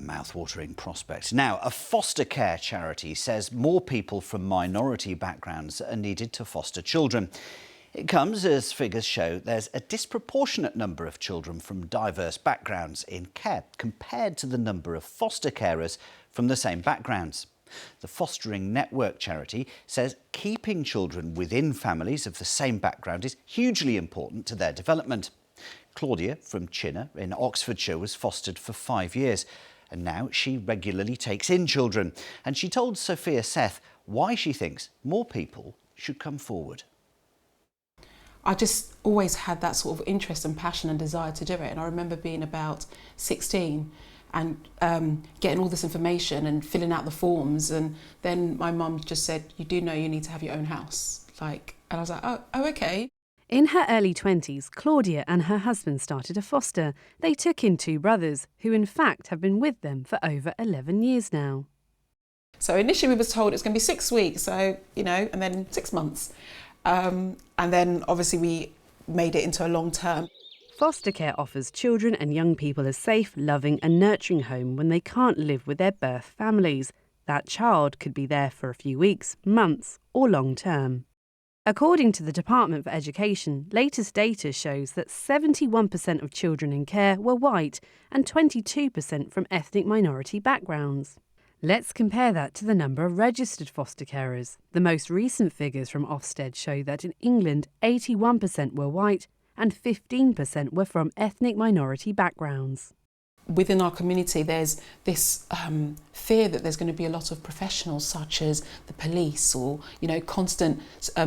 Mouth-watering prospect. Now, a foster care charity says more people from minority backgrounds are needed to foster children. It comes as figures show there's a disproportionate number of children from diverse backgrounds in care compared to the number of foster carers from the same backgrounds. The Fostering Network charity says keeping children within families of the same background is hugely important to their development. Claudia from Chinner in Oxfordshire was fostered for 5 years and now she regularly takes in children. And she told Sophia Seth why she thinks more people should come forward. I just always had that sort of interest and passion and desire to do it. And I remember being about 16 and getting all this information and filling out the forms. And then my mum just said, you do know you need to have your own house. And I was like, oh, okay. In her early 20s, Claudia and her husband started a foster. They took in 2 brothers, who in fact have been with them for over 11 years now. So initially we was told it's going to be 6 weeks, and then 6 months. And then obviously we made it into a long term. Foster care offers children and young people a safe, loving and nurturing home when they can't live with their birth families. That child could be there for a few weeks, months or long term. According to the Department for Education, latest data shows that 71% of children in care were white and 22% from ethnic minority backgrounds. Let's compare that to the number of registered foster carers. The most recent figures from Ofsted show that in England, 81% were white and 15% were from ethnic minority backgrounds. Within our community, there's this fear that there's going to be a lot of professionals such as the police or, constant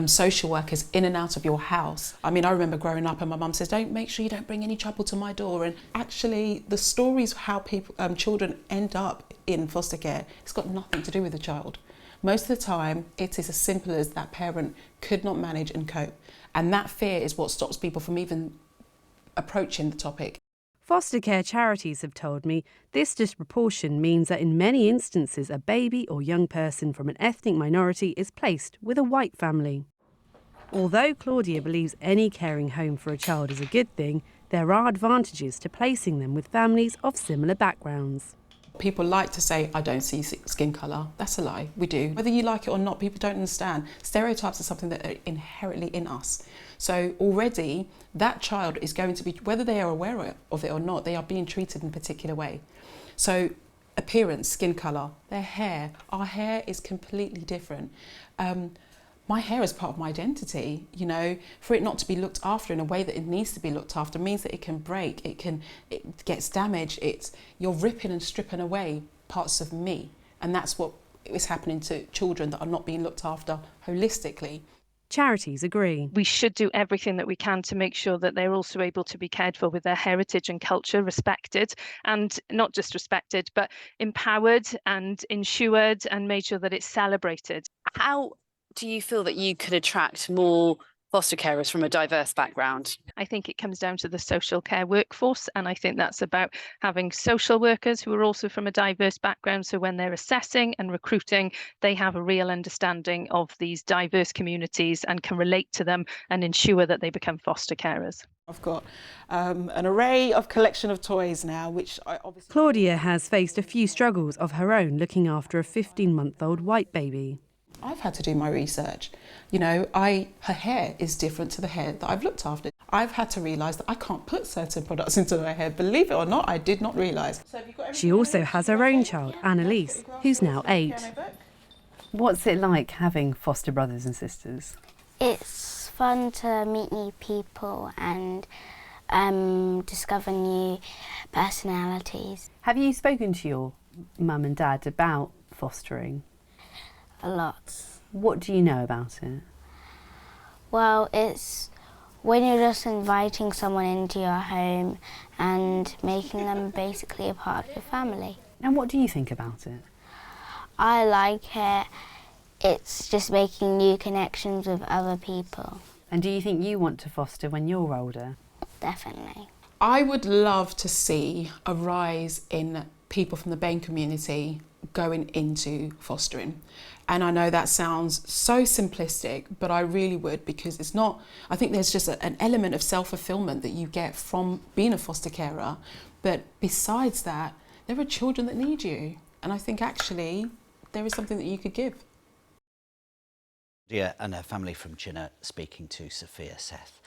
social workers in and out of your house. I mean, I remember growing up and my mum says, make sure you don't bring any trouble to my door. And actually, the stories of how children end up in foster care, it's got nothing to do with the child. Most of the time, it is as simple as that parent could not manage and cope. And that fear is what stops people from even approaching the topic. Foster care charities have told me this disproportion means that in many instances a baby or young person from an ethnic minority is placed with a white family. Although Claudia believes any caring home for a child is a good thing, there are advantages to placing them with families of similar backgrounds. People like to say, I don't see skin colour. That's a lie. We do. Whether you like it or not, people don't understand. Stereotypes are something that are inherently in us. So already that child is going to be, whether they are aware of it or not, they are being treated in a particular way. So appearance, skin colour, their hair. Our hair is completely different. My hair is part of my identity, for it not to be looked after in a way that it needs to be looked after means that it can break, it gets damaged, you're ripping and stripping away parts of me. And that's what is happening to children that are not being looked after holistically. Charities agree. We should do everything that we can to make sure that they're also able to be cared for with their heritage and culture respected, and not just respected, but empowered and insured and made sure that it's celebrated. How do you feel that you could attract more foster carers from a diverse background? I think it comes down to the social care workforce, and I think that's about having social workers who are also from a diverse background, so when they're assessing and recruiting, they have a real understanding of these diverse communities and can relate to them and ensure that they become foster carers. I've got an array of collection of toys now, which I obviously... Claudia has faced a few struggles of her own looking after a 15-month-old white baby. I've had to do my research. Her hair is different to the hair that I've looked after. I've had to realise that I can't put certain products into her hair. Believe it or not, I did not realise. She also has her own child, Annalise, who's now 8. What's it like having foster brothers and sisters? It's fun to meet new people and discover new personalities. Have you spoken to your mum and dad about fostering? A lot. What do you know about it? Well, it's when you're just inviting someone into your home and making them basically a part of your family. And what do you think about it? I like it. It's just making new connections with other people. And do you think you want to foster when you're older? Definitely. I would love to see a rise in people from the BAME community going into fostering. And I know that sounds so simplistic, but I really would, because it's not, I think there's just an element of self-fulfillment that you get from being a foster carer. But besides that, There are children that need you. And I think actually there is something that you could give. Claudia and her family from Chinner speaking to Sophia Seth.